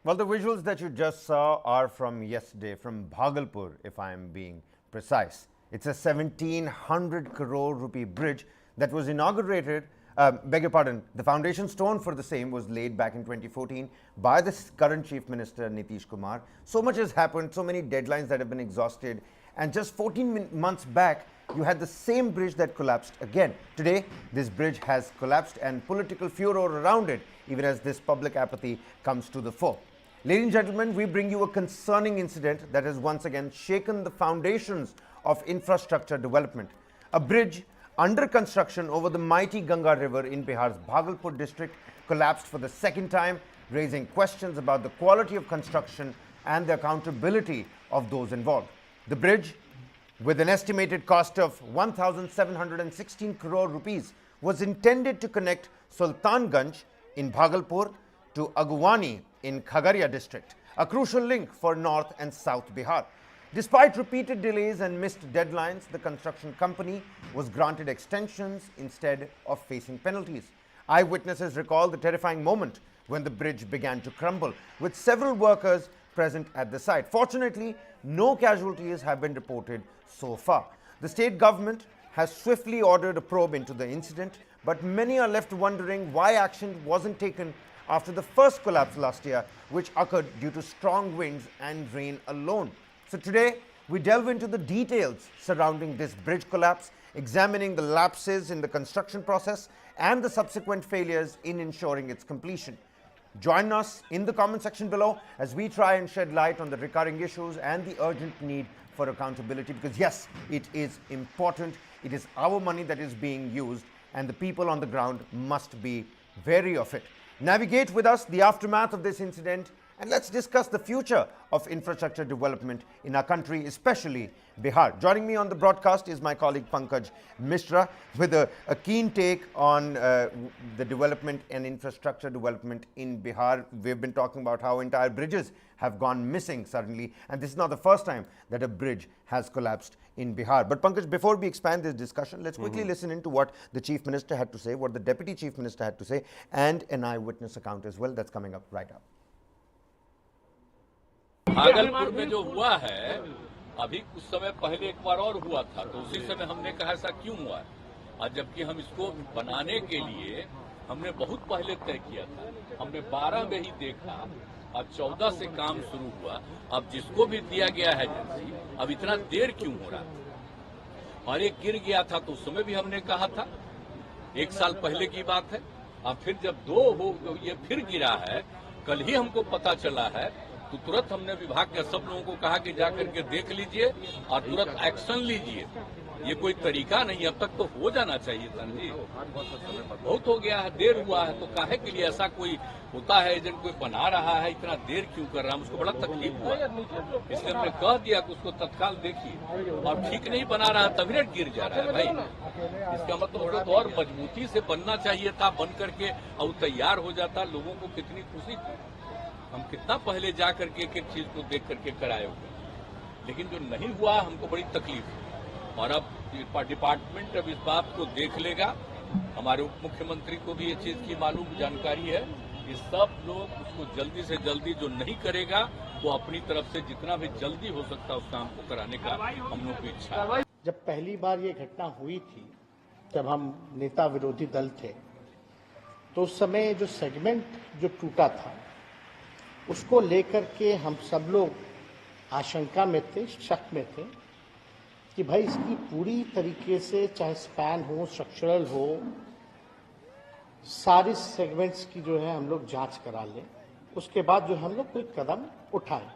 Well, the visuals that you just saw are from yesterday, from Bhagalpur, if I am being precise. It's a 1700 crore rupee bridge that was inaugurated, beg your pardon, the foundation stone for the same was laid back in 2014 by the current Chief Minister Nitish Kumar. So much has happened, so many deadlines that have been exhausted, and just 14 months back, you had the same bridge that collapsed again. Today, this bridge has collapsed and political furor around it, even as this public apathy comes to the fore. Ladies and gentlemen, we bring you a concerning incident that has once again shaken the foundations of infrastructure development. A bridge under construction over the mighty Ganga River in Bihar's Bhagalpur district collapsed for the second time, raising questions about the quality of construction and the accountability of those involved. The bridge, with an estimated cost of 1,716 crore rupees, was intended to connect Sultanganj in Bhagalpur to Aguwani in Khagaria district, a crucial link for North and South Bihar. Despite repeated delays and missed deadlines, the construction company was granted extensions instead of facing penalties. Eyewitnesses recall the terrifying moment when the bridge began to crumble, with several workers present at the site. Fortunately, no casualties have been reported so far. The state government has swiftly ordered a probe into the incident, but many are left wondering why action wasn't taken after the first collapse last year, which occurred due to strong winds and rain alone. So today, we delve into the details surrounding this bridge collapse, examining the lapses in the construction process and the subsequent failures in ensuring its completion. Join us in the comment section below as we try and shed light on the recurring issues and the urgent need for accountability, because yes, it is important. It is our money that is being used, and the people on the ground must be wary of it. Navigate with us the aftermath of this incident, and let's discuss the future of infrastructure development in our country, especially Bihar. Joining me on the broadcast is my colleague Pankaj Mishra with a keen take on the development and infrastructure development in Bihar. We've been talking about how entire bridges have gone missing suddenly, and this is not the first time that a bridge has collapsed in Bihar. But Pankaj, before we expand this discussion, let's quickly listen into what the Chief Minister had to say, what the Deputy Chief Minister had to say, and an eyewitness account as well. That's coming up right up. Bhagalpur में जो हुआ है, अभी कुछ समय पहले एक बार और हुआ था, तो उसी समय हमने कहा ऐसा क्यों हुआ है, और जबकि हम इसको बनाने के लिए हमने बहुत पहले तय किया था। हमने 12 में ही देखा, अब 14 से काम शुरू हुआ। अब जिसको भी दिया गया है एजेंसी, अब इतना देर क्यों हो रहा है? और एक गिर गया था तो उस समय भी हमने कहा था, 1 साल पहले की बात है। अब फिर जब 2 हो ये फिर गिरा है, कल ही हमको पता चला है, तो तुरंत हमने विभाग के सब लोगों को कहा कि जाकर के देख लीजिए और तुरंत एक्शन लीजिए। ये कोई तरीका नहीं, अब तक तो हो जाना चाहिए सर जी। बहुत हो गया है, देर हुआ है, तो काहे के लिए ऐसा कोई होता है, एजेंट कोई बना रहा है, इतना देर क्यों कर रहा है? उसको बड़ा तकलीफ हुआ, इसलिए हमने कह दिया कि उसको तत्काल देखिए, और ठीक नहीं बना रहा है तभी गिर जा रहा है भाई। इसका मतलब तो और मजबूती से बनना चाहिए था, बन करके और तैयार हो जाता, लोगों को कितनी खुशी थी। हम कितना पहले जा करके एक एक चीज को देख करके कराए हुए, लेकिन जो नहीं हुआ हमको बड़ी तकलीफ है। और अब डिपार्टमेंट अब इस बात को देख लेगा, हमारे उप मुख्यमंत्री को भी ये चीज की मालूम जानकारी है कि सब लोग उसको जल्दी से जल्दी, जो नहीं करेगा वो अपनी तरफ से जितना भी जल्दी हो सकता है उस काम को कराने का हम लोग की इच्छा है। जब पहली बार ये घटना हुई थी, जब हम नेता विरोधी दल थे, तो उस समय जो सेगमेंट जो टूटा था उसको लेकर के हम सब लोग आशंका में थे, शक में थे कि भाई इसकी पूरी तरीके से, चाहे स्पैन हो, स्ट्रक्चरल हो, सारी सेगमेंट्स की जो है हम लोग जांच करा लें, उसके बाद जो हम लोग कोई कदम उठाएं।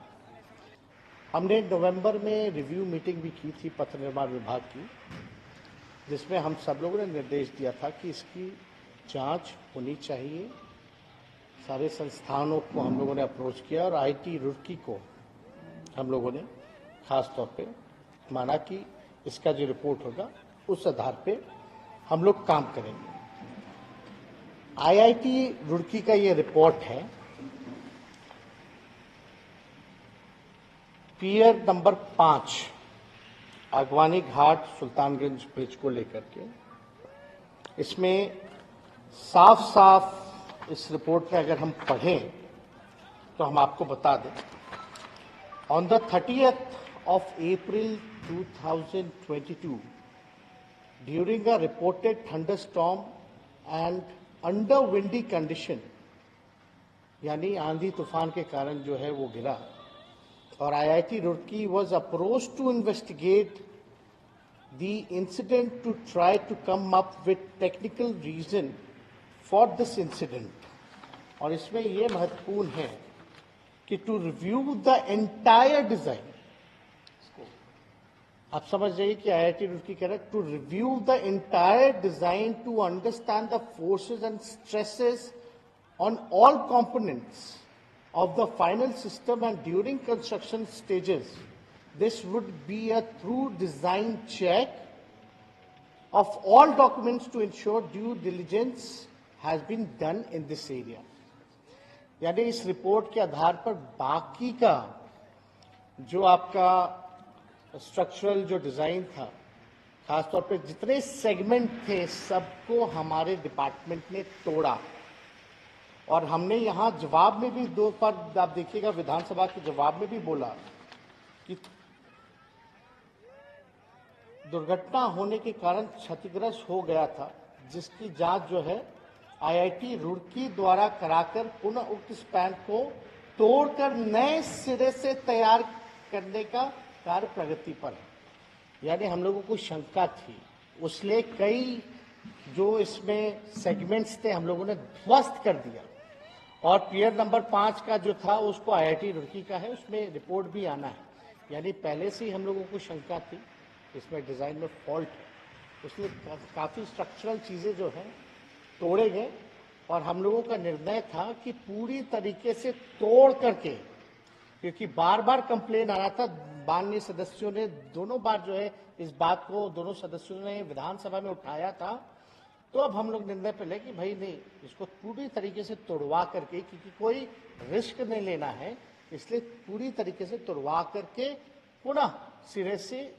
हमने नवंबर में रिव्यू मीटिंग भी की थी पथ निर्माण विभाग की, जिसमें हम सब लोगों ने निर्देश दिया था कि इसकी जांच होनी चाहिए। सारे संस्थानों को हम लोगों ने अप्रोच किया और आईटी रुड़की को हम लोगों ने खास तौर पे माना कि इसका जो रिपोर्ट होगा उस आधार पे हम लोग काम करेंगे। आईआईटी रुड़की का ये रिपोर्ट है, पियर नंबर 5 अगवानी घाट सुल्तानगंज ब्रिज को लेकर के, इसमें साफ साफ इस रिपोर्ट में अगर हम पढ़ें तो हम आपको बता दें, on the 30th of April 2022, during a reported thunderstorm and under windy condition, यानी आंधी तूफान के कारण जो है वो गिरा, और IIT Roorkee was approached to investigate the incident to try to come up with technical reason for this incident. और इसमें ये महत्वपूर्ण है कि to review the entire design, आप समझ जाइए कि IIT रुड़की कह रहा है to review the entire design to understand the forces and stresses on all components of the final system, and during construction stages this would be a thorough design check of all documents to ensure due diligence has been done in this area. यानी इस report के आधार पर बाकी का जो आपका structural जो design था, खासतौर पे जितने सेगमेंट थे, सबको हमारे डिपार्टमेंट ने तोड़ा। और हमने यहाँ जवाब में भी दो बार आप देखिएगा, विधानसभा के जवाब में भी बोला कि दुर्घटना होने के कारण क्षतिग्रस्त हो गया था, जिसकी जांच जो है IIT रुड़की द्वारा कराकर पुनः उक्त स्पैन को तोड़कर नए सिरे से तैयार करने का कार्य प्रगति पर है। यानी हम लोगों को शंका थी, उसलिए कई जो इसमें सेगमेंट्स थे हम लोगों ने ध्वस्त कर दिया, और पियर नंबर 5 का जो था उसको IIT रुड़की का है, उसमें रिपोर्ट भी आना है। यानी पहले से ही हम लोगों को शंका थी इसमें डिज़ाइन में फॉल्ट है, इसलिए काफ़ी स्ट्रक्चरल चीज़ें जो हैं तोड़े गए, और हम लोगों का निर्णय था कि पूरी तरीके से तोड़ करके, क्योंकि बार बार कंप्लेन आ रहा था, माननीय सदस्यों ने दोनों बार जो है इस बात को दोनों सदस्यों ने विधानसभा में उठाया था, तो अब हम लोग निर्णय पे ले कि भाई नहीं, इसको पूरी तरीके से तोड़वा करके, क्योंकि कोई रिस्क नहीं लेना है, इसलिए पूरी तरीके से तोड़वा करके पुनः सिरे से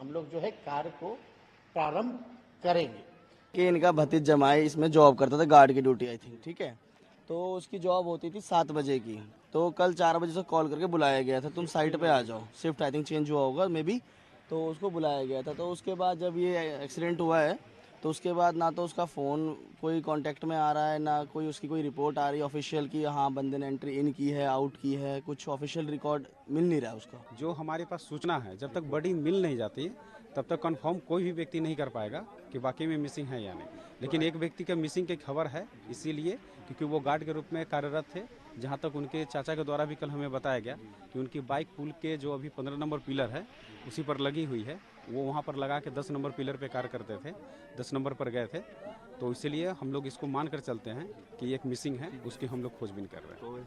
हम लोग जो है कार्य को प्रारंभ करेंगे। कि इनका भतीज जमाई इसमें जॉब करता था, गार्ड की ड्यूटी आई थिंक, ठीक है, तो उसकी जॉब होती थी 7 बजे की, तो कल 4 बजे से कॉल करके बुलाया गया था, तुम साइट पे आ जाओ, शिफ्ट आई थिंक चेंज हुआ होगा मे बी, तो उसको बुलाया गया था। तो उसके बाद जब ये एक्सीडेंट हुआ है, तो उसके बाद ना तो उसका फ़ोन कोई कांटेक्ट में आ रहा है, ना कोई उसकी कोई रिपोर्ट आ रही है ऑफिशियल की हाँ बंदे ने एंट्री इन की है, आउट की है, कुछ ऑफिशियल रिकॉर्ड मिल नहीं रहा है उसका। जो हमारे पास सूचना है, जब तक बॉडी मिल नहीं जाती तब तक कंफर्म कोई भी व्यक्ति नहीं कर पाएगा कि वाकई में मिसिंग है या नहीं। लेकिन एक व्यक्ति का मिसिंग की खबर है, इसीलिए क्योंकि वो गार्ड के रूप में कार्यरत थे। जहाँ तक उनके चाचा के द्वारा भी कल हमें बताया गया कि उनकी बाइक पुल के जो अभी 15 नंबर पिलर है उसी पर लगी हुई है, वो वहाँ पर लगा के 10 नंबर पिलर पे कार्य करते थे, 10 नंबर पर गए थे, तो इसीलिए हम लोग इसको मान कर चलते हैं कि एक मिसिंग है, उसकी हम लोग खोजबीन कर रहे हैं।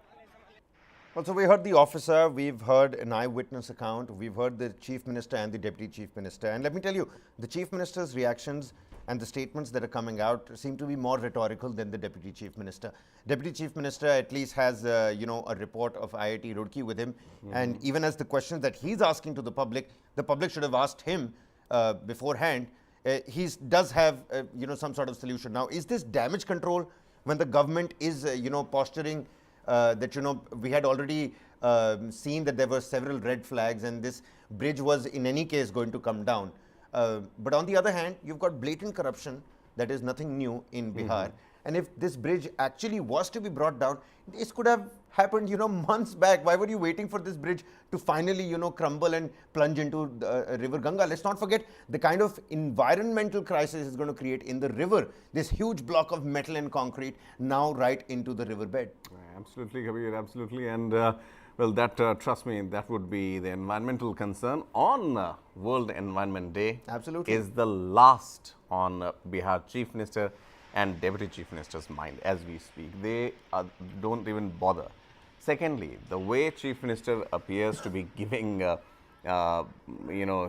Well, so we heard the officer, we've heard an eyewitness account, we've heard the Chief Minister and the Deputy Chief Minister. And let me tell you, the Chief Minister's reactions and the statements that are coming out seem to be more rhetorical than the Deputy Chief Minister. Deputy Chief Minister at least has, a report of IIT Roorkee with him. And even as the questions that he's asking to the public should have asked him beforehand. He does have, some sort of solution. Now, is this damage control when the government is, posturing that we had already seen that there were several red flags and this bridge was in any case going to come down. But on the other hand, you've got blatant corruption that is nothing new in Bihar. And if this bridge actually was to be brought down, this could have happened, months back. Why were you waiting for this bridge to finally, crumble and plunge into the river Ganga? Let's not forget the kind of environmental crisis it's going to create in the river. This huge block of metal and concrete now right into the riverbed. Absolutely, Kabir, absolutely. And well, that, trust me, that would be the environmental concern on World Environment Day. Absolutely. Is the last on Bihar Chief Minister and Deputy Chief Minister's mind as we speak. They don't even bother. Secondly, the way Chief Minister appears to be giving,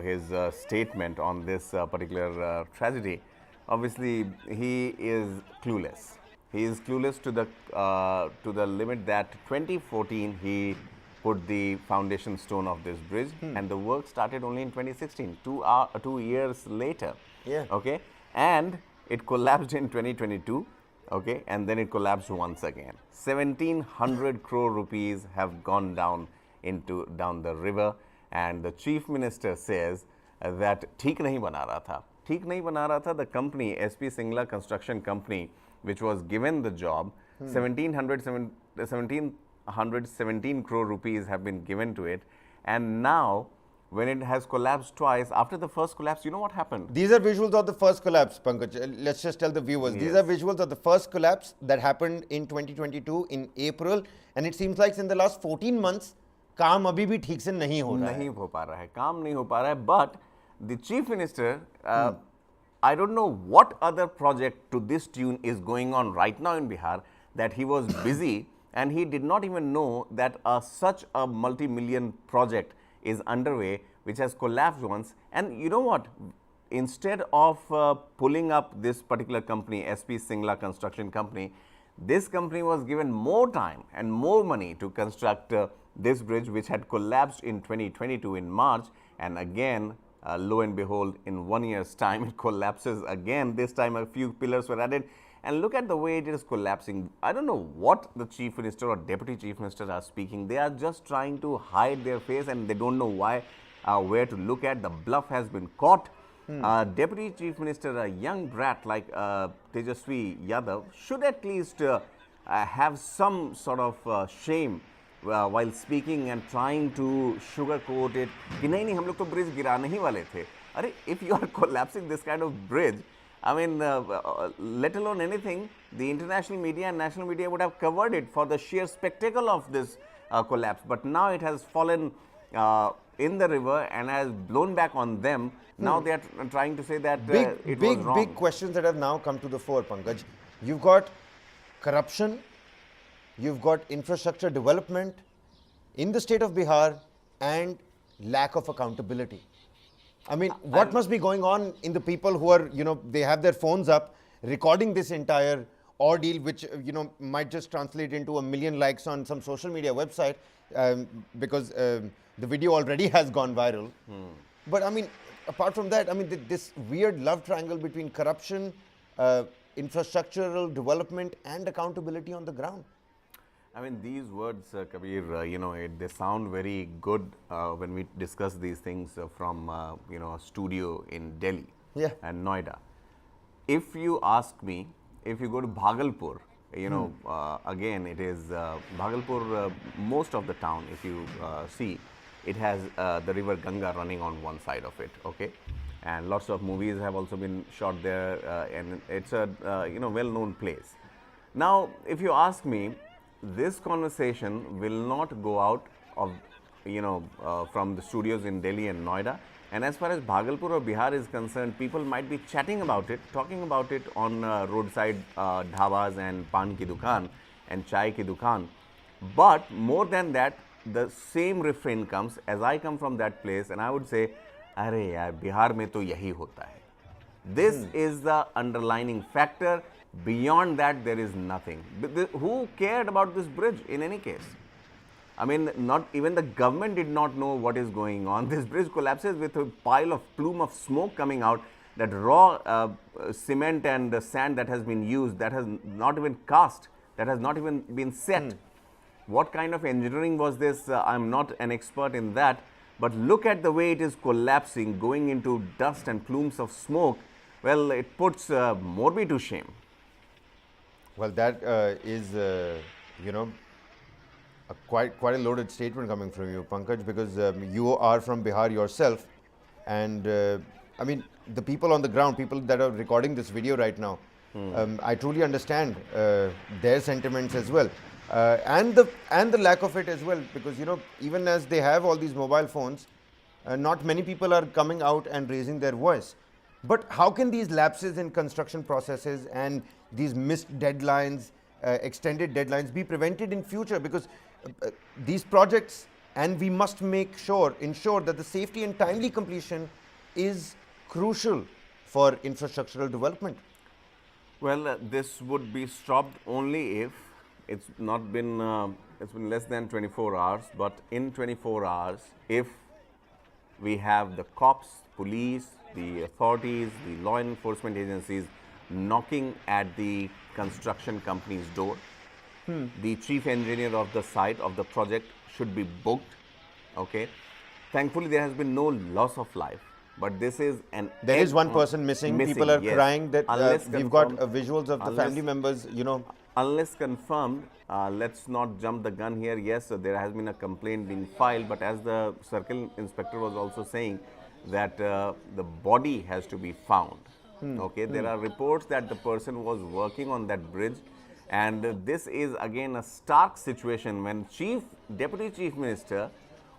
his statement on this particular tragedy, obviously he is clueless. He is clueless to the limit that 2014 he put the foundation stone of this bridge, and the work started only in 2016, 2 years later. Yeah. Okay, and it collapsed in 2022. okay, and then it collapsed once again. 1700 crore rupees have gone down the river, and the chief minister says that ठीक नहीं बना रहा था. ठीक नहीं बना रहा था. The company SP Singla Construction Company, which was given the job, 1717 crore rupees have been given to it, and now when it has collapsed twice, after the first collapse, you know what happened? These are visuals of the first collapse, Pankaj. Let's just tell the viewers. These are visuals of the first collapse that happened in 2022 in April, and it seems like in the last 14 months, काम अभी भी ठीक से नहीं हो रहा है. नहीं हो पा रहा है, काम नहीं हो पा रहा है. But the chief minister, I don't know what other project to this tune is going on right now in Bihar, that he was busy and he did not even know that such a multi-million project is underway, which has collapsed once. And you know what? Instead of pulling up this particular company, SP Singla Construction Company, this company was given more time and more money to construct this bridge, which had collapsed in 2022 in March, and again, lo and behold, in 1 year's time, it collapses again. This time, a few pillars were added. And look at the way it is collapsing. I don't know what the chief minister or deputy chief minister are speaking. They are just trying to hide their face, and they don't know why, where to look at. The bluff has been caught. Deputy chief minister, a young brat like Tejasvi Yadav, should at least have some sort of shame while speaking and trying to sugarcoat it. कि नहीं हम लोग तो bridge गिराने ही वाले थे. अरे, if you are collapsing this kind of bridge, I mean, let alone anything, the international media and national media would have covered it for the sheer spectacle of this collapse. But now it has fallen in the river and has blown back on them. Now they are trying to say that it was wrong. Big questions that have now come to the fore, Pankaj. You've got corruption, you've got infrastructure development in the state of Bihar, and lack of accountability. I mean, what must be going on in the people who are, they have their phones up, recording this entire ordeal, which, might just translate into 1 million likes on some social media website, because the video already has gone viral. But I mean, apart from that, I mean, this weird love triangle between corruption, infrastructural development, and accountability on the ground. I mean, these words, Kabir, they sound very good when we discuss these things from, a studio in Delhi and Noida. If you ask me, if you go to Bhagalpur, again, it is Bhagalpur, most of the town, if you see, it has the river Ganga running on one side of it, okay? And lots of movies have also been shot there, and it's a, well-known place. Now, if you ask me, this conversation will not go out of, from the studios in Delhi and Noida. And as far as Bhagalpur or Bihar is concerned, people might be chatting about it, talking about it on roadside dhabas and pan ki dukan and chai ki dukan. But more than that, the same refrain comes as I come from that place, and I would say, "Arey yaar, Bihar mein to yahi hota hai." This is the underlining factor. Beyond that, there is nothing. Who cared about this bridge in any case? I mean, not even the government did not know what is going on. This bridge collapses with a plume of smoke coming out. That raw cement and sand that has been used, that has not even cast, that has not even been set. What kind of engineering was this? I'm not an expert in that. But look at the way it is collapsing, going into dust and plumes of smoke. Well, it puts Morbi to shame. Well, that is, quite a loaded statement coming from you, Pankaj, because you are from Bihar yourself, and I mean, the people on the ground, people that are recording this video right now, I truly understand their sentiments as well, and the lack of it as well, because even as they have all these mobile phones, not many people are coming out and raising their voice. But how can these lapses in construction processes and these missed deadlines, extended deadlines be prevented in future? Because these projects, and we must ensure that the safety and timely completion is crucial for infrastructural development. Well, this would be stopped only if it's not been, it's been less than 24 hours, but in 24 hours, if we have the cops, police, the authorities, the law enforcement agencies knocking at the construction company's door. The chief engineer of the site of the project should be booked. Okay, thankfully there has been no loss of life, but this is an There is one person missing. People are yes. crying that Unless we've got confirmed- visuals of the family members, you know. Unless confirmed, let's not jump the gun here. Yes, there has been a complaint being filed, but as the circle inspector was also saying that the body has to be found. Okay, there are reports that the person was working on that bridge, and this is again a stark situation when Deputy Chief Minister,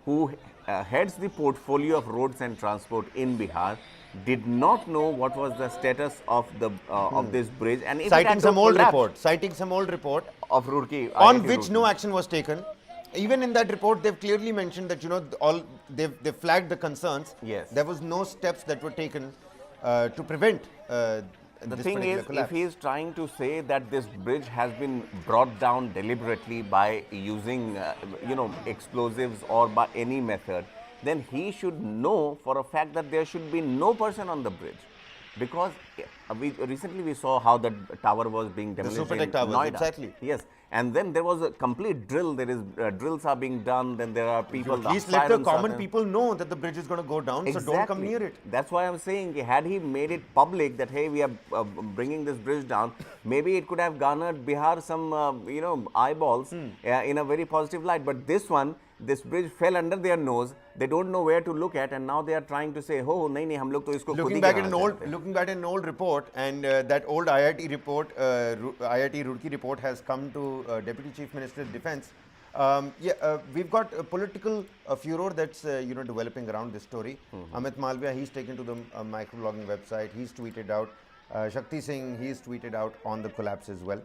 who heads the portfolio of roads and transport in Bihar, did not know what was the status of the of this bridge, and if it Citing had some to old collapse report, citing some old report of Roorkee, on IIT which Roorkee. no action was taken. Even in that report, they've clearly mentioned that, you know, they flagged the concerns. Yes. There was no steps that were taken to prevent The this thing particular is, collapse. if he is trying to say that this bridge has been brought down deliberately by using, explosives or by any method, then he should know for a fact that there should be no person on the bridge. Because recently we saw how the tower was being demolished Supertech in towers, Noida. exactly. Yes, and then there was a complete drill. There is drills are being done. Then there are people. At least let the common people know that the bridge is going to go down, so don't come near it. That's why I'm saying, had he made it public that, hey, we are bringing this bridge down, maybe it could have garnered Bihar some, eyeballs in a very positive light. But this bridge fell under their nose. They don't know where to look at, and now they are trying to say, oh, nahi, hum log to isko khud hi Looking back at an old report, and that old IIT report, IIT Roorkee report has come to Deputy Chief Minister's defense. We've got a political furor that's developing around this story. Amit Malviya, he's taken to the microblogging website. He's tweeted out. Shakti Singh, he's tweeted out on the collapse as well.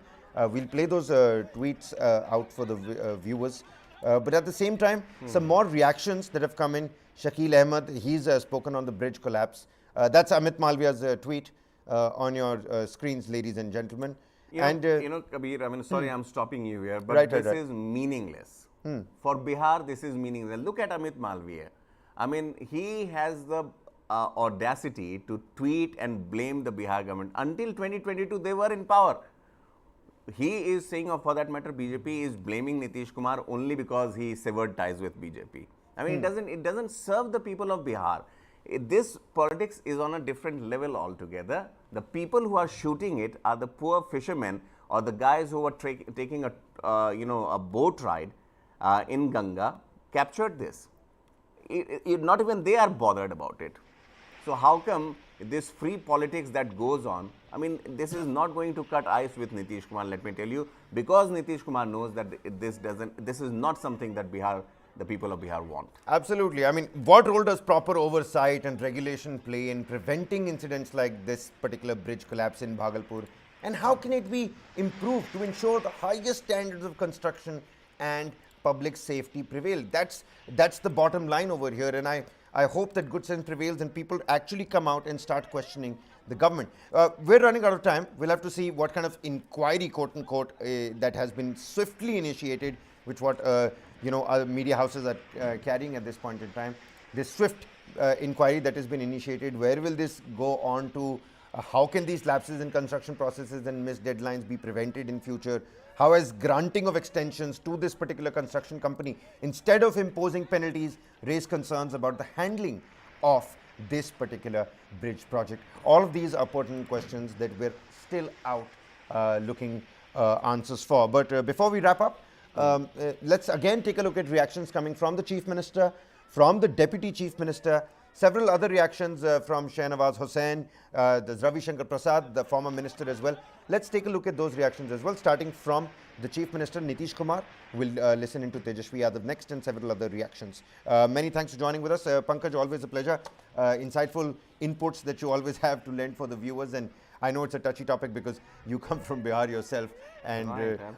We'll play those tweets out for the viewers. But at the same time, some more reactions that have come in. Shakil Ahmed, he's spoken on the bridge collapse. That's Amit Malviya's tweet on your screens, ladies and gentlemen. Kabir, I mean, sorry, I'm stopping you here, but this is meaningless. For Bihar, this is meaningless. Look at Amit Malviya. I mean, he has the audacity to tweet and blame the Bihar government. Until 2022, they were in power. He is saying, or for that matter, BJP is blaming Nitish Kumar only because he severed ties with BJP. I mean, it doesn't serve the people of Bihar. This politics is on a different level altogether. The people who are shooting it are the poor fishermen or the guys who were taking a boat ride in Ganga, captured this. Not even they are bothered about it. So how come this free politics that goes on? I mean, this is not going to cut ice with Nitish Kumar, let me tell you, because Nitish Kumar knows that this is not something that the people of Bihar want. Absolutely. I mean, what role does proper oversight and regulation play in preventing incidents like this particular bridge collapse in Bhagalpur? And how can it be improved to ensure the highest standards of construction and public safety prevail? That's the bottom line over here. And I hope that good sense prevails and people actually come out and start questioning the government. We're running out of time. We'll have to see what kind of inquiry, quote unquote, that has been swiftly initiated, which what other media houses are carrying at this point in time. This swift inquiry that has been initiated, where will this go on to? How can these lapses in construction processes and missed deadlines be prevented in future? How has granting of extensions to this particular construction company, instead of imposing penalties, raised concerns about the handling of this particular bridge project? All of these are pertinent questions that we're still out looking answers for. But before we wrap up, let's again take a look at reactions coming from the Chief Minister, from the Deputy Chief Minister, several other reactions from Shahnawaz Hussain, there's Ravi Shankar Prasad, the former minister as well. Let's take a look at those reactions as well, starting from the Chief Minister Nitish Kumar. We'll listen into Tejashwi Yadav next and several other reactions. Many thanks for joining with us. Pankaj, always a pleasure. Insightful inputs that you always have to lend for the viewers, and I know it's a touchy topic because you come from Bihar yourself, and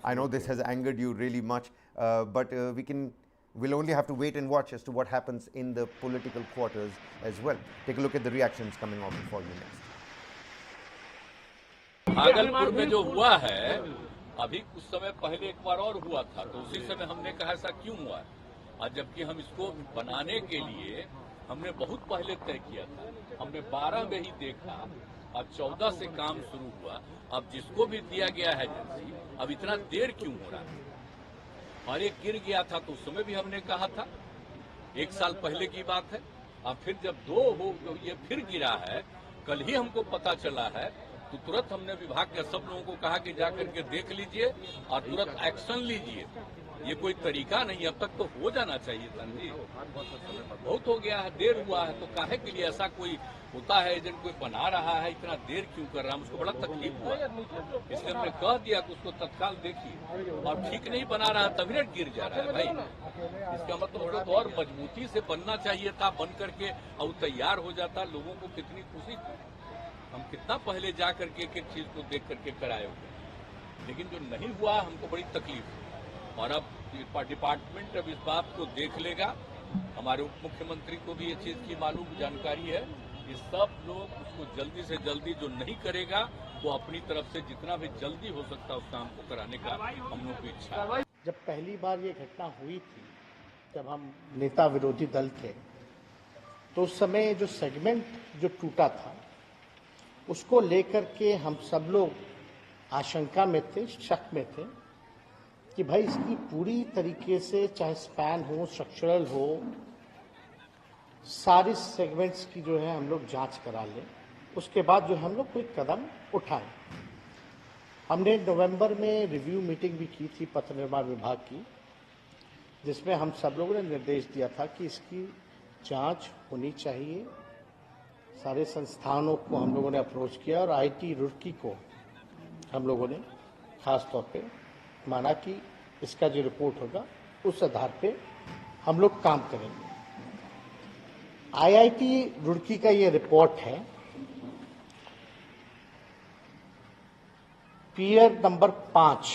I know this has angered you really much, but we'll only have to wait and watch as to what happens in the political quarters as well. Take a look at the reactions coming out for you next. Bhagalpur में जो हुआ है, अभी कुछ समय पहले एक बार और हुआ था, तो उसी समय हमने कहा ऐसा क्यों हुआ है, और जबकि हम इसको बनाने के लिए हमने बहुत पहले तय किया था। हमने 12 में ही देखा अब 14 से काम शुरू हुआ। अब जिसको भी दिया गया है एजेंसी, अब इतना देर क्यों हो रहा है? और एक गिर गया था तो उस समय भी हमने कहा था, 1 साल पहले की बात है। अब फिर जब 2 हो ये फिर गिरा है, कल ही हमको पता चला है, तो तुरंत हमने विभाग के सब लोगों को कहा कि जाकर के देख लीजिए और तुरंत एक्शन लीजिए। ये कोई तरीका नहीं, अब तक तो हो जाना चाहिए था जी। बहुत हो गया है, देर हुआ है, तो काहे के लिए ऐसा कोई होता है, एजेंट कोई बना रहा है, इतना देर क्यों कर रहा है? मुझको बड़ा तकलीफ हुआ, इसलिए हमने कह दिया कि उसको तत्काल देखिए, और ठीक नहीं बना रहा है तभी गिर जा रहा है भाई। इसका मतलब तो और मजबूती से बनना चाहिए था, बन करके और तैयार हो जाता, लोगों को कितनी खुशी थी। हम कितना पहले जा करके एक एक चीज को देख करके कराए हुए, लेकिन जो नहीं हुआ हमको बड़ी तकलीफ हुई। और अब डिपार्टमेंट अब इस बात को देख लेगा, हमारे उप मुख्यमंत्री को भी ये चीज की मालूम जानकारी है कि सब लोग उसको जल्दी से जल्दी, जो नहीं करेगा वो अपनी तरफ से जितना भी जल्दी हो सकता है उस काम को कराने का हम लोग की इच्छा है। जब पहली बार ये घटना हुई थी, जब हम नेता विरोधी दल थे, तो उस समय जो सेगमेंट जो टूटा था उसको लेकर के हम सब लोग आशंका में थे, शक में थे कि भाई इसकी पूरी तरीके से, चाहे स्पैन हो, स्ट्रक्चरल हो, सारी सेगमेंट्स की जो है हम लोग जांच करा लें, उसके बाद जो हम लोग कोई कदम उठाएं। हमने नवंबर में रिव्यू मीटिंग भी की थी पथ निर्माण विभाग की, जिसमें हम सब लोगों ने निर्देश दिया था कि इसकी जांच होनी चाहिए। सारे संस्थानों को हम लोगों ने अप्रोच किया और आईटी रुड़की को हम लोगों ने खास तौर पे माना कि इसका जो रिपोर्ट होगा उस आधार पे हम लोग काम करेंगे। आईआईटी रुड़की का ये रिपोर्ट है, पियर नंबर 5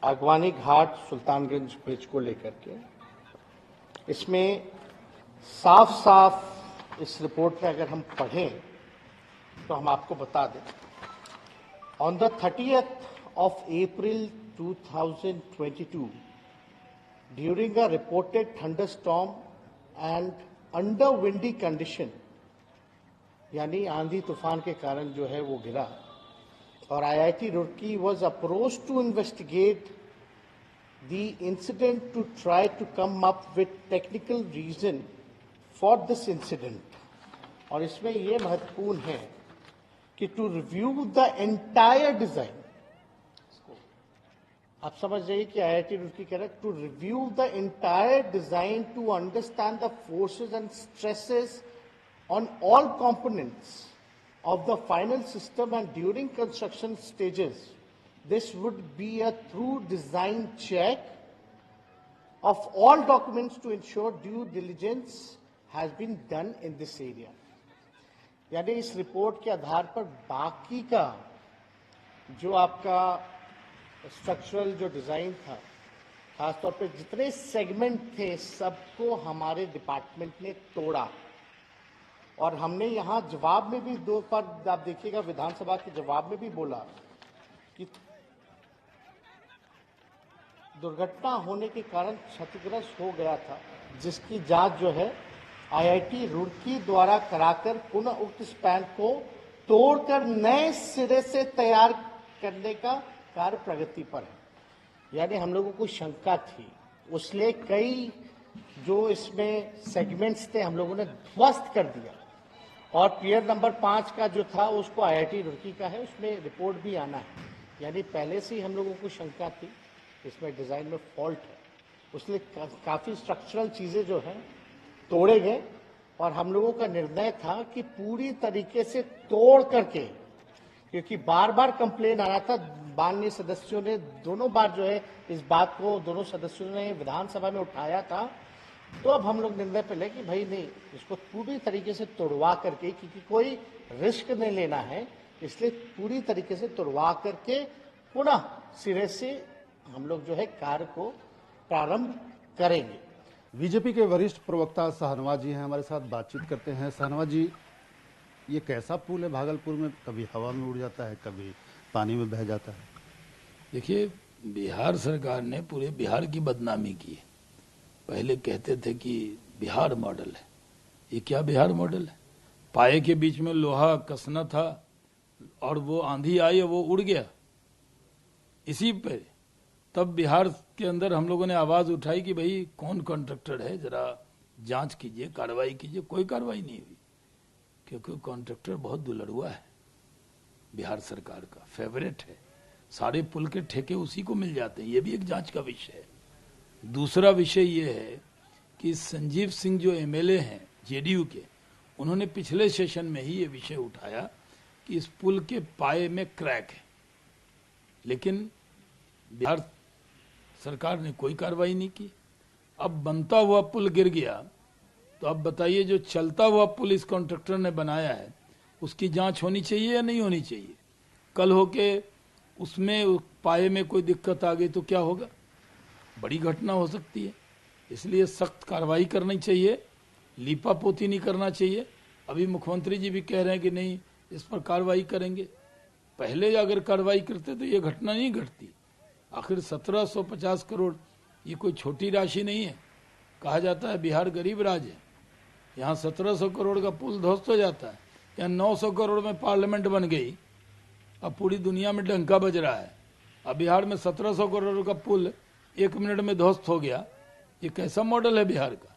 अगवानी घाट सुल्तानगंज ब्रिज को लेकर के। इसमें साफ साफ इस रिपोर्ट में अगर हम पढ़ें तो हम आपको बता दें, on the 30th of April 2022, during a reported thunderstorm and under windy condition, यानी आंधी तूफान के कारण जो है वो गिरा, और IIT Roorkee was approached to investigate the incident to try to come up with technical reason for this incident। और इसमें ये महत्वपूर्ण है कि to review the entire design, आप समझ जाइए कि आईआईटी रुड़की कह रहा है to review the entire design to understand the forces and stresses on all components of the final system, and during construction stages this would be a thorough design check of all documents to ensure due diligence has been done in this area। यानी इस report के आधार पर बाकी का जो आपका structural जो design था, खासतौर पे जितने सेगमेंट थे सबको हमारे डिपार्टमेंट ने तोड़ा। और हमने यहाँ जवाब में भी 2 बार आप देखिएगा, विधानसभा के जवाब में भी बोला कि दुर्घटना होने के कारण क्षतिग्रस्त हो गया था, जिसकी जांच जो है आईआईटी रुड़की द्वारा कराकर पुनः उक्त स्पैन को तोड़कर नए सिरे से तैयार करने का कार्य प्रगति पर है। यानी हम लोगों को शंका थी, उसलिए कई जो इसमें सेगमेंट्स थे हम लोगों ने ध्वस्त कर दिया। और पियर नंबर 5 का जो था उसको आईआईटी रुड़की का है, उसमें रिपोर्ट भी आना है। यानी पहले से ही हम लोगों को शंका थी इसमें डिजाइन में फॉल्ट है, उसलिए काफी स्ट्रक्चरल चीजें जो हैं तोड़े गए। और हम लोगों का निर्णय था कि पूरी तरीके से तोड़ करके, क्योंकि बार बार कंप्लेन आ रहा था, माननीय सदस्यों ने दोनों बार जो है इस बात को दोनों सदस्यों ने विधानसभा में उठाया था, तो अब हम लोग निर्णय पे ले कि भाई नहीं, इसको पूरी तरीके से तोड़वा करके, क्योंकि कोई रिस्क नहीं लेना है, इसलिए पूरी तरीके से तोड़वा करके पुनः सिरे से हम लोग जो है कार्य को प्रारंभ करेंगे। बीजेपी के वरिष्ठ प्रवक्ता शाहनवाज जी हैं हमारे साथ, बातचीत करते हैं। शाहनवाज जी, ये कैसा पुल है भागलपुर में, कभी हवा में उड़ जाता है, कभी पानी में बह जाता है? देखिए, बिहार सरकार ने पूरे बिहार की बदनामी की है। पहले कहते थे कि बिहार मॉडल है, ये क्या बिहार मॉडल है? पाए के बीच में लोहा कसना था और वो आंधी आई वो उड़ गया। इसी पे तब बिहार के अंदर हम लोगों ने आवाज उठाई कि भाई कौन कॉन्ट्रैक्टर है, जरा जांच कीजिए, कार्रवाई कीजिए। कोई कार्रवाई नहीं हुई, क्योंकि कॉन्ट्रैक्टर बहुत दुलड़ुआ है, बिहार सरकार का फेवरेट है, सारे पुल के ठेके उसी को मिल जाते हैं। ये भी एक जांच का विषय है। दूसरा विषय ये है कि संजीव सिंह जो एमएलए हैं जेडीयू के, उन्होंने पिछले सेशन में ही ये विषय उठाया कि इस पुल के पाए में क्रैक है, लेकिन बिहार सरकार ने कोई कार्रवाई नहीं की। अब बनता हुआ पुल गिर गया, तो अब बताइए जो चलता हुआ पुल इस कॉन्ट्रैक्टर ने बनाया है उसकी जांच होनी चाहिए या नहीं होनी चाहिए? कल होके उसमें पाए में कोई दिक्कत आ गई तो क्या होगा? बड़ी घटना हो सकती है। इसलिए सख्त कार्रवाई करनी चाहिए, लीपापोती नहीं करना चाहिए। अभी मुख्यमंत्री जी भी कह रहे हैं कि नहीं इस पर कार्रवाई करेंगे। पहले अगर कार्रवाई करते तो ये घटना नहीं घटती। आखिर 1750 करोड़ ये कोई छोटी राशि नहीं है। कहा जाता है बिहार गरीब राज्य है, यहाँ 1700 करोड़ का पुल ध्वस्त हो जाता है, यहाँ 900 करोड़ में पार्लियामेंट बन गई। अब पूरी दुनिया में डंका बज रहा है। अब बिहार में 1700 करोड़ का पुल 1 मिनट में ध्वस्त हो गया। ये कैसा मॉडल है बिहार का?